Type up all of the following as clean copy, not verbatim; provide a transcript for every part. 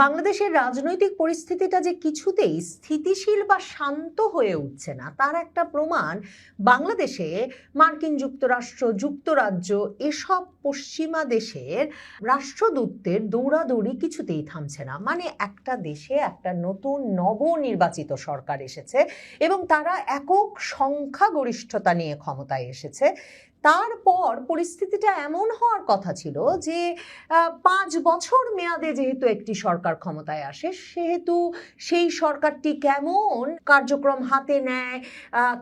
বাংলাদেশের রাজনৈতিক পরিস্থিতিটা যে কিছুতেই স্থিতিশীল বা শান্ত হয়ে উঠছে না তার একটা প্রমাণ বাংলাদেশে মার্কিন যুক্তরাষ্ট্র, যুক্তরাজ্য এসব পশ্চিমা দেশের রাষ্ট্রদূতদের দৌড়াদৌড়ি কিছুতেই থামছে না। মানে একটা দেশে একটা নতুন নবনির্বাচিত সরকার এসেছে এবং তারা একক সংখ্যাগরিষ্ঠতা নিয়ে ক্ষমতায় এসেছে। তারপর পরিস্থিতিটা এমন হওয়ার কথা ছিল যে ৫ বছর মেয়াদে যেহেতু একটি সরকার ক্ষমতায় আসে, সেহেতু সেই সরকারটি কেমন কার্যক্রম হাতে নেয়,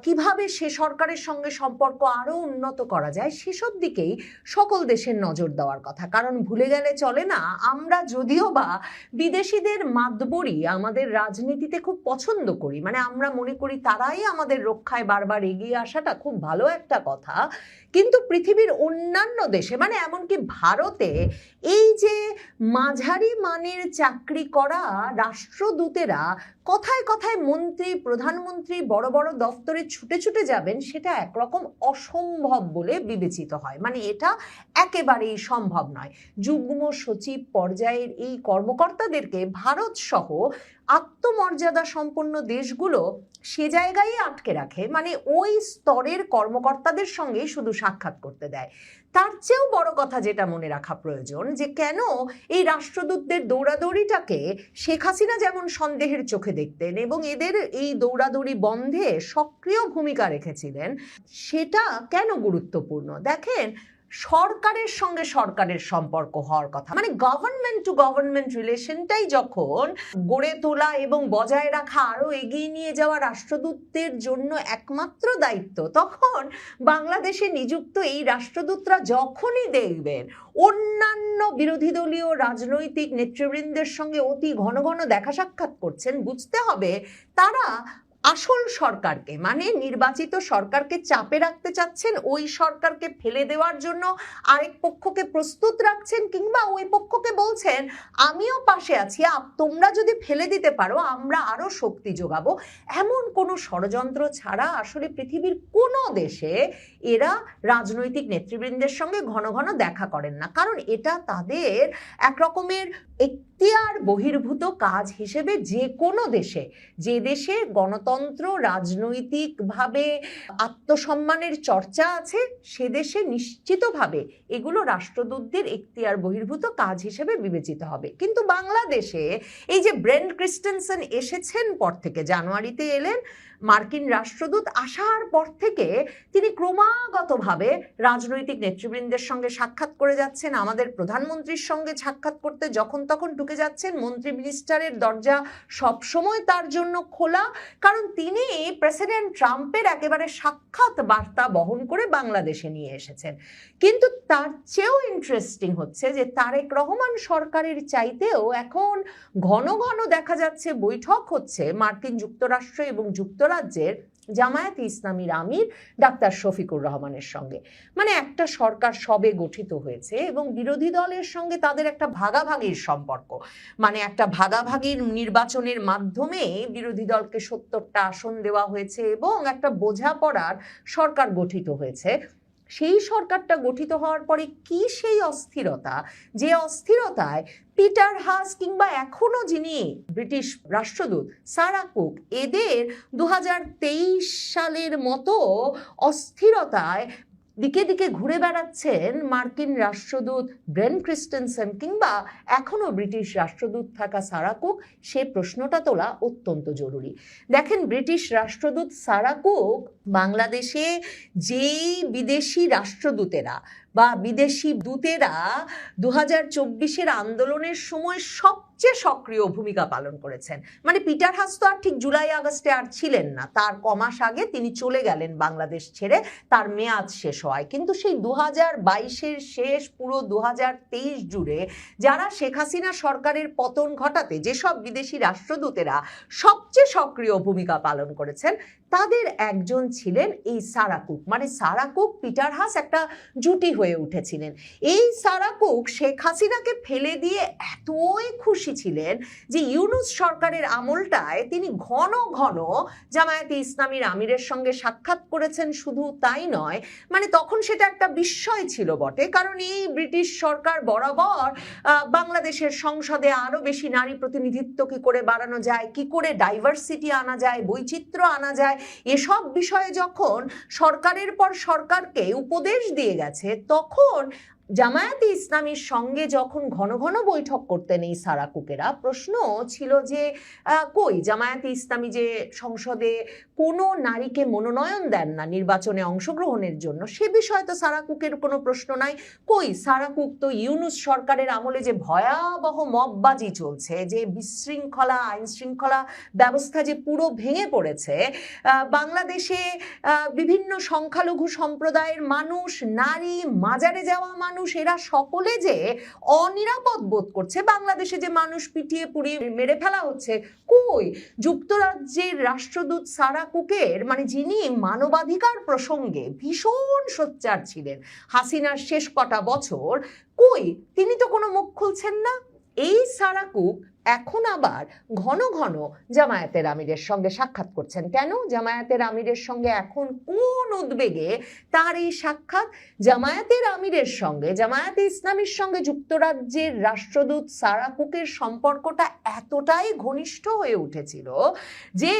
কিভাবে সে সরকারের সঙ্গে সম্পর্ক আরো উন্নত করা যায়, সেসব দিকেই সকল দেশের নজর দেওয়ার কথা। কারণ ভুলে গেলে চলে না, আমরা যদিও বা বিদেশিদের মাতবরি আমাদের রাজনীতিতে খুব পছন্দ করি, মানে আমরা মনে করি তারাই আমাদের রক্ষায় বারবার এগিয়ে আসাটা খুব ভালো একটা কথা, কিন্তু পৃথিবীর অন্যান্য দেশে মানে এমনকি ভারতে এই যে মাঝারি মানের চাকরি করা রাষ্ট্রদূতেরা কথায় কথায় মন্ত্রী, প্রধানমন্ত্রী বড় বড় দফতরে ছুটে ছুটে যাবেন, সেটা একরকম অসম্ভব বলে বিবেচিত হয়। মানে এটা একেবারেই সম্ভব নয়। যুগ্ম সচিব পর্যায়ের এই কর্মকর্তাদেরকে ভারত সহ আত্মমর্যাদা সম্পন্ন দেশগুলো সে জায়গায় আটকে রাখে, মানে ওই স্তরের কর্মকর্তাদের সঙ্গে শুধু সাক্ষাৎ করতে দেয়। তার চেয়েও বড় কথা যেটা মনে রাখা প্রয়োজন, যে কেন এই রাষ্ট্রদূতদের দৌড়াদৌড়িটাকে শেখ হাসিনা যেমন সন্দেহের চোখে দেখতেন এবং এদের এই দৌড়াদৌড়ি বন্ধে সক্রিয় ভূমিকা রেখেছিলেন, সেটা কেন গুরুত্বপূর্ণ। দেখেন, সরকারের সঙ্গে সরকারের সম্পর্ক হওয়ার কথা, মানে গভর্নমেন্ট টু গভর্নমেন্ট রিলেশনটাই যখন গড়ে তোলা এবং বজায় রাখা, আরো এগিয়ে নিয়ে যাওয়া রাষ্ট্রদূতদের জন্য একমাত্র দায়িত্ব, তখন বাংলাদেশে নিযুক্ত এই রাষ্ট্রদূতরা যখনই দেখবেন অন্যান্য বিরোধী দলীয় রাজনৈতিক নেতৃবৃন্দের সঙ্গে অতি ঘন ঘন দেখা সাক্ষাৎ করছেন, বুঝতে হবে তারা আসল সরকারকে, মানে নির্বাচিত সরকারকে চাপে রাখতে চাচ্ছেন, ওই সরকারকে ফেলে দেওয়ার জন্য আরেক পক্ষকে প্রস্তুত রাখছেন, কিংবা ওই পক্ষকে বলছেন আমিও পাশে আছি, তোমরা যদি ফেলে দিতে পারো আমরা আরো শক্তি যোগাবো। এমন কোনো ষড়যন্ত্র ছাড়া আসলে পৃথিবীর কোনো দেশে এরা রাজনৈতিক নেতৃবৃন্দের সঙ্গে ঘন ঘন দেখা করেন না, কারণ এটা তাদের একরকমের এখতিয়ার বহির্ভূত কাজ হিসেবে যে কোনো দেশে, যে দেশে গণতন্ত্র, রাজনৈতিকভাবে আত্মসম্মানের চর্চা আছে, সে দেশে নিশ্চিতভাবে এগুলো রাষ্ট্রদূতদের এখতিয়ার বহির্ভূত কাজ হিসেবে বিবেচিত হবে। কিন্তু বাংলাদেশে এই যে ব্রেন্ট ক্রিস্টেনসেন এসেছেন পর থেকে, জানুয়ারিতে এলেন মার্কিন রাষ্ট্রদূত, আসার পর থেকে তিনি ক্রমাগতভাবে রাজনৈতিক নেতৃবৃন্দের সঙ্গে সাক্ষাৎ করে যাচ্ছেন, আমাদের প্রধানমন্ত্রীর সঙ্গে সাক্ষাৎ করতে যখন তখন ঢুকে যাচ্ছেন। মন্ত্রী মিনিস্টারের দরজা সবসময় তার জন্য খোলা, কারণ তিনি প্রেসিডেন্ট ট্রাম্পের একেবারে সাক্ষাৎ বার্তা বহন করে বাংলাদেশে নিয়ে এসেছেন। কিন্তু তার চেয়েও ইন্টারেস্টিং হচ্ছে যে তারেক রহমান সরকারের চাইতেও এখন ঘন ঘন দেখা যাচ্ছে বৈঠক হচ্ছে মার্কিন যুক্তরাষ্ট্র এবং যুক্তরাজ্যের জামায়াতে ইসলামীর আমির ডাক্তার শফিকুর রহমানের সঙ্গে। মানে একটা সরকার সবে গঠিত হয়েছে এবং বিরোধী দলের সঙ্গে তাদের একটা ভাগাভাগির সম্পর্ক, মানে একটা ভাগাভাগির নির্বাচনের মাধ্যমে বিরোধী দলকে ৭০টা আসন দেওয়া হয়েছে এবং একটা বোঝাপড়ার সরকার গঠিত হয়েছে। সেই সরকারটা গঠিত হওয়ার পরে কি সেই অস্থিরতা, যে অস্থিরতায় পিটার হাস কিংবা এখনো যিনি ব্রিটিশ রাষ্ট্রদূত সারা কুক, এদের ২০২৩ সালের মতো অস্থিরতায় দিকে দিকে ঘুরে বেড়াচ্ছেন মার্কিন রাষ্ট্রদূত ব্রেন্ট ক্রিস্টেনসেন কিংবা এখনো ব্রিটিশ রাষ্ট্রদূত থাকা সারা কুক, সে প্রশ্নটা তোলা অত্যন্ত জরুরি। দেখেন, ব্রিটিশ রাষ্ট্রদূত সারা কুক বাংলাদেশে যেই বিদেশি রাষ্ট্রদূতেরা বা বিদেশি দূতেরা ২০২৪-এর আন্দোলনের সময় সবচেয়ে সক্রিয় ভূমিকা পালন করেছেন, মানে পিটার হাস তো আর ঠিক জুলাই আগস্টে আর ছিলেন না, তার কমাস আগে তিনি চলে গেলেন বাংলাদেশ ছেড়ে, তার মেয়াদ শেষ হয়। কিন্তু সেই ২০২২-এর শেষ পুরো ২০২৩ জুড়ে যারা শেখ হাসিনা সরকারের পতন ঘটাতে যেসব বিদেশি রাষ্ট্রদূতেরা সবচেয়ে সক্রিয় ভূমিকা পালন করেছেন, তাদের একজন ছিলেন এই সারা কুক। মানে সারা কুক পিটার হাস একটা জুটি হয়ে উঠেছিলেন। এই সারা কুক শেখ হাসিনাকে ফেলে দিয়ে এতই খুশি ছিলেন যে ইউনূস সরকারের আমলটায় তিনি ঘন ঘন জামায়াতে ইসলামীর আমিরের সঙ্গে সাক্ষাৎ করেছেন। শুধু তাই নয়, মানে তখন সেটা একটা বিস্ময় ছিল বটে, কারণ এই ব্রিটিশ সরকার বরাবর বাংলাদেশের সংসদে আরো বেশি নারী প্রতিনিধিত্ব কি করে বাড়ানো যায়, কি করে ডাইভার্সিটি আনা যায়, বৈচিত্র্য আনা যায়, এসব বিষয়ে যখন সরকারের পর সরকারকে উপদেশ দিয়ে গেছে, তখন জামায়াতে ইসলামীর সঙ্গে যখন ঘন ঘন বৈঠক করতেন এই সারা কুকেরা, প্রশ্ন ছিল যে কই জামায়াতে ইসলামী যে সংসদে কোনো নারীকে মনোনয়ন দেন না নির্বাচনে অংশগ্রহণের জন্য, সে বিষয়ে তো সারা কুকের কোনো প্রশ্ন নাই। কই সারা কুক তো ইউনূস সরকারের আমলে যে ভয়াবহ মববাজি চলছে, যে বিশৃঙ্খলা আইন শৃঙ্খলা ব্যবস্থা যে পুরো ভেঙে পড়েছে, বাংলাদেশে বিভিন্ন সংখ্যালঘু সম্প্রদায়ের মানুষ, নারী, মাজারে যাওয়া মানুষ, এরা সকলে যে অনিরাপদ বোধ করছে, বাংলাদেশে যে মানুষ পিটিয়ে পুড়িয়ে মেরে ফেলা হচ্ছে, কই যুক্তরাজ্যের রাষ্ট্রদূত সারা কুকের, মানে যিনি মানবাধিকার প্রসঙ্গে ভীষণ সোচ্চার ছিলেন হাসিনার শেষ কটা বছর, কই তিনি তো কোনো মুখ খুলছেন না। এই সারা কুক এখন আবার ঘন ঘন জামায়াতের আমিরের সঙ্গে সাক্ষাৎ করছেন। কেন? জামায়াতের আমিরের সঙ্গে এখন কোন উদ্বেগে তার এই সাক্ষাৎ? জামায়াতের আমিরের সঙ্গে, জামায়াতে ইসলামীর সঙ্গে যুক্তরাজ্যের রাষ্ট্রদূত সারা কুকের সম্পর্কটা এতটাই ঘনিষ্ঠ হয়ে উঠেছিল যে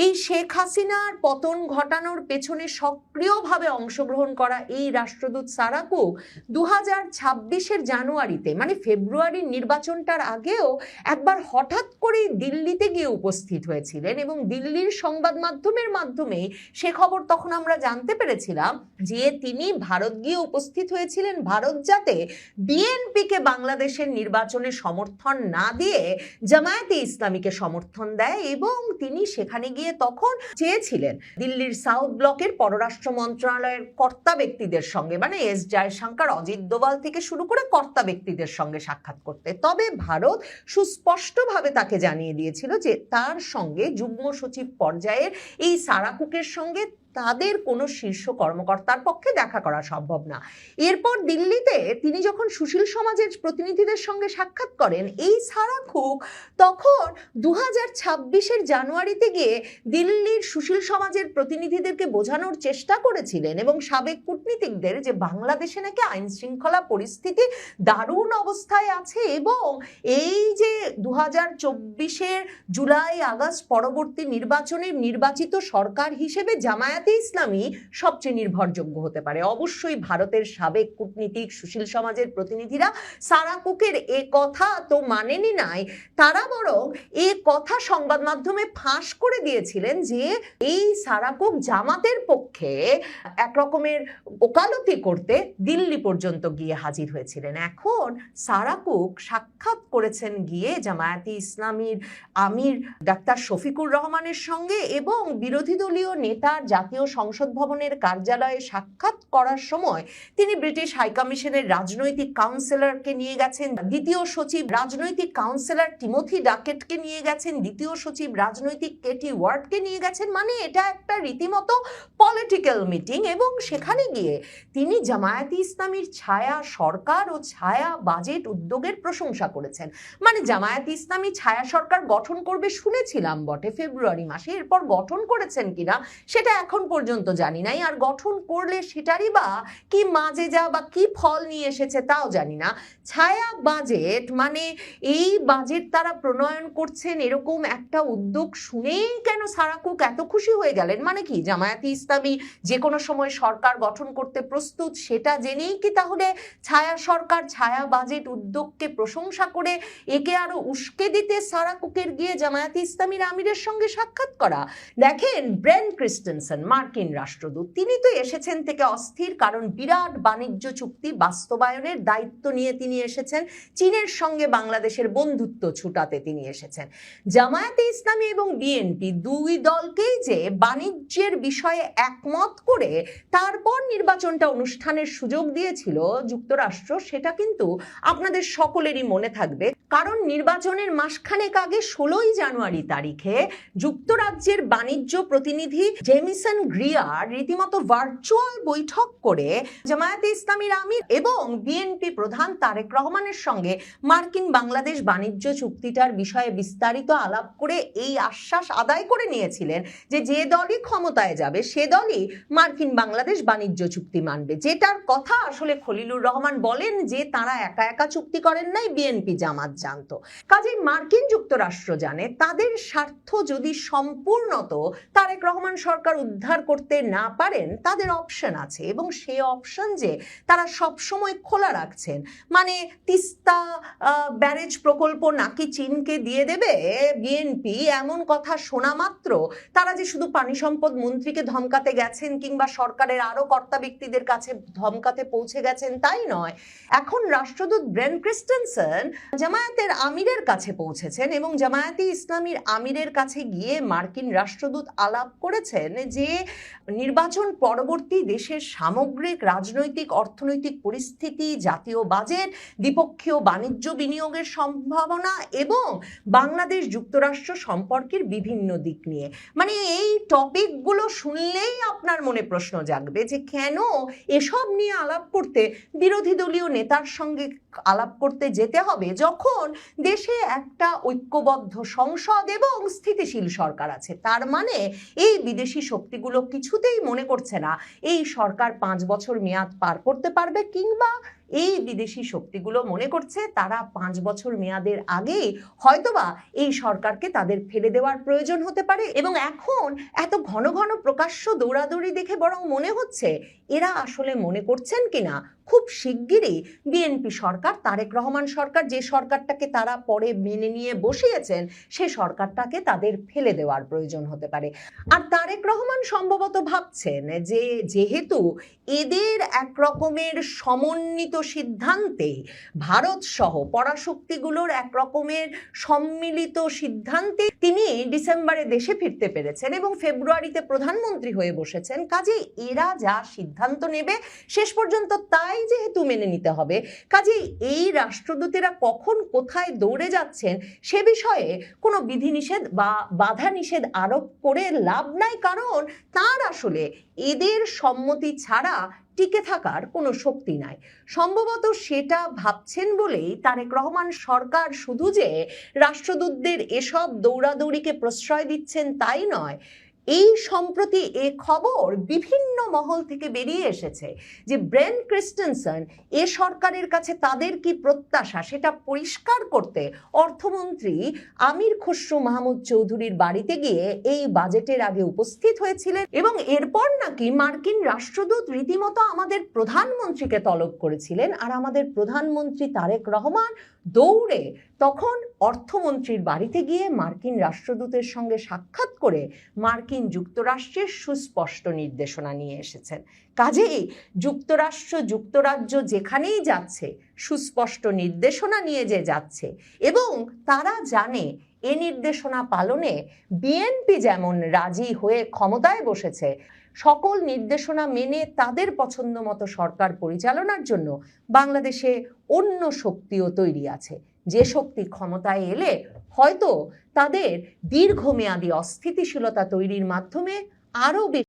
এই শেখ হাসিনার পতন ঘটানোর পেছনে সক্রিয়ভাবে অংশগ্রহণ করা এই রাষ্ট্রদূত সারা কুক 2026-এর জানুয়ারিতে, মানে ফেব্রুয়ারির নির্বাচনটার আগেও একবার হঠাৎ করে দিল্লিতে গিয়ে উপস্থিত হয়েছিলেন, এবং দিল্লির সংবাদ মাধ্যমের মাধ্যমে সে খবর তখন আমরা জানতে পেরেছিলাম যে তিনি ভারত গিয়ে উপস্থিত হয়েছিলেন, ভারত যাতে বিএনপিকে বাংলাদেশের নির্বাচনে সমর্থন না দিয়ে জামায়াতে ইসলামীকে সমর্থন দেয়, এবং তিনি সেখানে গিয়ে তখন চেয়েছিলেন দিল্লির সাউথ ব্লকের পররাষ্ট্র মন্ত্রণালয়ের কর্তা ব্যক্তিদের সঙ্গে, মানে এস জয়শঙ্কর, অজিত দোভাল থেকে শুরু করে কর্তা ব্যক্তিদের সঙ্গে সাক্ষাৎ করতে। তবে ভারত সুস্পষ্টভাবে তাকে জানিয়ে দিয়েছিল যে তার সঙ্গে যুগ্ম সচিব পর্যায়ের এই সারা কুকের সঙ্গে তাদের কোনো শীর্ষ কর্মকর্তার পক্ষে দেখা করা সম্ভব না। এরপর দিল্লিতে তিনি যখন সুশীল সমাজের প্রতিনিধিদের সঙ্গে সাক্ষাৎ করেন, এই সারা কুক তখন 2026-এর জানুয়ারিতে গিয়ে দিল্লির সুশীল সমাজের প্রতিনিধিদেরকে বোঝানোর চেষ্টা করেছিলেন এবং সাবেক কূটনীতিকদের যে বাংলাদেশে নাকি আইন শৃঙ্খলা পরিস্থিতি দারুণ অবস্থায় আছে, এবং এই যে 2024-এর জুলাই আগস্ট পরবর্তী নির্বাচনের নির্বাচিত সরকার হিসেবে জামায়াত ইসলামী সবচেয়ে নির্ভরযোগ্য হতে পারে। অবশ্যই ভারতের সাবেক কূটনীতিক সুশীল সমাজের প্রতিনিধিরা সারা কুকের এ কথা তো মানেনি নাই, তারা বরং এ কথা সংবাদ মাধ্যমে ফাঁস করে দিয়েছিলেন যে এই সারা কুক জামাতের পক্ষে এক রকমের ওকালতি করতে দিল্লি পর্যন্ত গিয়ে হাজির হয়েছিলেন। এখন সারা কুক সাক্ষাৎ করেছেন গিয়ে জামায়াতে ইসলামীর আমির ডাক্তার শফিকুর রহমানের সঙ্গে, এবং বিরোধী দলীয় নেতার জাতীয় সংসদ ভবনের কার্যালয়ে সাক্ষাৎ করার সময় তিনি ব্রিটিশ হাইকমিশনের রাজনৈতিক কাউন্সিলরকে নিয়ে গেছেন, দ্বিতীয় সচিব রাজনৈতিক কাউন্সিলর টিমোথি ডাকেটকে নিয়ে গেছেন, দ্বিতীয় সচিব রাজনৈতিক কেটি ওয়ার্ডকে নিয়ে গেছেন। মানে এটা একটা রীতিমতো পলিটিক্যাল মিটিং, এবং সেখানে গিয়ে তিনি জামায়াতে ইসলামীর ছায়া সরকার ও ছায়া বাজেট উদ্যোগের প্রশংসা করেছেন। মানে জামায়াতে ইসলামী ছায়া সরকার গঠন করবে শুনেছিলাম বটে ফেব্রুয়ারি মাসে, এরপর গঠন করেছেন কিনা সেটা এখন পর্যন্ত জানি নাই, আর গঠন করলে সেটারই বা কি মাঝে যা বা কি ফল নিয়ে এসেছে তাও জানি না। ছায়া বাজেট মানে এই বাজেট তারা প্রণয়ন করছেন এরকম একটা উদ্যোগ শুনেই কেন সারা কুক এত খুশি হয়ে গেলেন? মানে কি জামায়াতে ইসলামী যে কোনো সময় সরকার গঠন করতে প্রস্তুত সেটা জেনেই কি তাহলে ছায়া সরকার ছায়া বাজেট উদ্যোগকে প্রশংসা করে একে আরো উস্কে দিতে সারা কুকের গিয়ে জামায়াতে ইসলামীর আমিরের সঙ্গে সাক্ষাৎ করা? দেখেন ব্রেন ক্রিস্টেনসন মার্কিন রাষ্ট্রদূত, তিনি তো এসেছেন থেকে অস্থির, কারণ বিরাট বাণিজ্য চুক্তি বাস্তবায়নের দায়িত্ব নিয়ে তিনি এসেছেন। চীনের সঙ্গে বাংলাদেশের বন্ধুত্ব ছুটাতে তিনি এসেছেন। জামায়াতে ইসলামী এবং বিএনপি দুই দলকেই যে বাণিজ্যের বিষয়ে একমত করে তারপর নির্বাচনটা অনুষ্ঠানের সুযোগ দিয়েছিল যুক্তরাষ্ট্র, সেটা কিন্তু আপনাদের সকলেরই মনে থাকবে। কারণ নির্বাচনের মাসখানেক আগে 16ই জানুয়ারি তারিখে যুক্তরাজ্যের বাণিজ্য প্রতিনিধি জেমিসন গ্রিয়ার রীতিমতো ভার্চুয়াল বৈঠক করে জামায়াতে ইসলামীর আমির এবং বিএনপি প্রধান তারেক রহমানের সঙ্গে মার্কিন বাংলাদেশ বাণিজ্য চুক্তিটার বিষয়ে বিস্তারিত আলাপ করে এই আশ্বাস আদায় করে নিয়েছিলেন যে যে দলই ক্ষমতায় যাবে সে দলই মার্কিন বাংলাদেশ বাণিজ্য চুক্তি মানবে। যেটার কথা আসলে খলিলুর রহমান বলেন যে তারা একা একা চুক্তি করেন নাই, বিএনপি জামাত জানতো। কাজেই মার্কিন যুক্তরাষ্ট্র জানে তাদের স্বার্থ যদি সম্পূর্ণত তারেক রহমান সরকার উদ্ধার করতে না পারেন, তাদের অপশন আছে, এবং সেই অপশন যে তারা সবসময় খোলা রাখছেন। মানে তিস্তা ব্যারেজ প্রকল্প নাকি চীনকে দিয়ে দেবে বিএনপি, এমন কথা শোনা মাত্র তারা যে শুধু পানি সম্পদ মন্ত্রীকে ধমকাতে গেছেন কিংবা সরকারের আরো কর্তা ব্যক্তিদের কাছে ধমকাতে পৌঁছে গেছেন তাই নয়, এখন রাষ্ট্রদূত ব্রেন ক্রিস্টেনসেন জামায়াতের আমিরের কাছে পৌঁছেছেন এবং জামায়াতে ইসলামীর আমিরের কাছে গিয়ে মার্কিন রাষ্ট্রদূত আলাপ করেছেন যে নির্বাচন পরবর্তী দেশের সামগ্রিক রাজনৈতিক অর্থনৈতিক পরিস্থিতি, জাতীয় বাজেট, দ্বিপক্ষীয় বাণিজ্য বিনিয়োগের সম্ভাবনা এবং বাংলাদেশ যুক্তরাষ্ট্র সম্পর্কের বিভিন্ন দিক নিয়ে। মানে এই টপিকগুলো শুনলেই আপনার মনে প্রশ্ন জাগবে যে কেন এসব নিয়ে আলাপ করতে বিরোধী দলীয় নেতার সঙ্গে আলাপ করতে যেতে হবে যখন দেশে একটা ঐক্যবদ্ধ সংসদ এবং স্থিতিশীল সরকার আছে। তার মানে এই বিদেশি শক্তিগুলো কিছুতেই মনে করছে না এই সরকার 5 বছর মেয়াদ পার করতে পারবে, কিংবা এই বিদেশি শক্তিগুলো মনে করছে তারা 5 বছর মেয়াদের আগেই হয়তোবা এই সরকারকে তাদের ফেলে দেওয়ার প্রয়োজন হতে পারে। এবং এখন এত ঘন ঘন প্রকাশ্য দৌড়াদৌড়ি দেখে বরং মনে হচ্ছে এরা আসলে মনে করছেন কিনা খুব শিগগিরই বিএনপি সরকার, তারেক রহমান সরকার, যে সরকারটাকে তারা পরে মেনে নিয়ে বসিয়েছেন, সে সরকারটাকে তাদের ফেলে দেওয়ার প্রয়োজন হতে পারে। আর তারেক রহমান সম্ভবত ভাবছেন যে যেহেতু এদের এক রকমের সমন্বিত সিদ্ধান্তে ভারত সহ পরাশক্তিগুলোর এক রকমের সম্মিলিত সিদ্ধান্তে তিনি ডিসেম্বরে দেশে ফিরতে পেরেছেন এবং ফেব্রুয়ারিতে প্রধানমন্ত্রী হয়ে বসেছেন, কাজে এরা যা সিদ্ধান্ত নেবে শেষ পর্যন্ত তাই যেহেতু মেনে নিতে হবে, কাজে এই রাষ্ট্রদূতেরা কখন কোথায় দৌড়ে যাচ্ছেন সে বিষয়ে কোনো বিধিনিষেধ বা বাধা নিষেধ আরোপ করে লাভ নাই, কারণ তার আসলে এদের সম্মতি ছাড়া টিকে থাকার কোনো শক্তি নাই। সম্ভবত সেটা ভাবছেন বলেই তারেক রহমান সরকার শুধু যে রাষ্ট্রদূতদের এসব দৌড়াদৌড়িকে প্রশ্রয় দিচ্ছেন তাই নয়, এই সম্প্রতি এ খবর বিভিন্ন মহল থেকে বেরিয়ে এসেছে যে ব্রেন ক্রিস্টেনসেন এ সরকারের কাছে তাদের কি প্রত্যাশা সেটা পরিষ্কার করতে অর্থমন্ত্রী আমির খসরু মাহমুদ চৌধুরীর বাড়িতে গিয়ে এই বাজেটের আগে উপস্থিত হয়েছিলেন এবং এরপর নাকি মার্কিন রাষ্ট্রদূত রীতিমতো আমাদের প্রধানমন্ত্রীকে তলব করেছিলেন, আর আমাদের প্রধানমন্ত্রী তারেক রহমান দৌড়ে তখন অর্থমন্ত্রীর বাড়িতে গিয়ে মার্কিন রাষ্ট্রদূতের সঙ্গে সাক্ষাৎ করে মার্কিন যুক্তরাষ্ট্রের সুস্পষ্ট নির্দেশনা নিয়ে এসেছেন। কাজেই যুক্তরাজ্য যেখানেই যাচ্ছে সুস্পষ্ট নির্দেশনা নিয়ে যে যাচ্ছে এবং তারা জানে এ নির্দেশনা পালনে বিএনপি যেমন রাজি হয়ে ক্ষমতায় বসেছে, সকল নির্দেশনা মেনে তাদের পছন্দ মতো সরকার পরিচালনার জন্য বাংলাদেশে অন্য শক্তিও তৈরি আছে, যে শক্তি ক্ষমতায় এলে হয়তো তাদের দীর্ঘমেয়াদী অস্থিতিশীলতা তৈরির মাধ্যমে আরও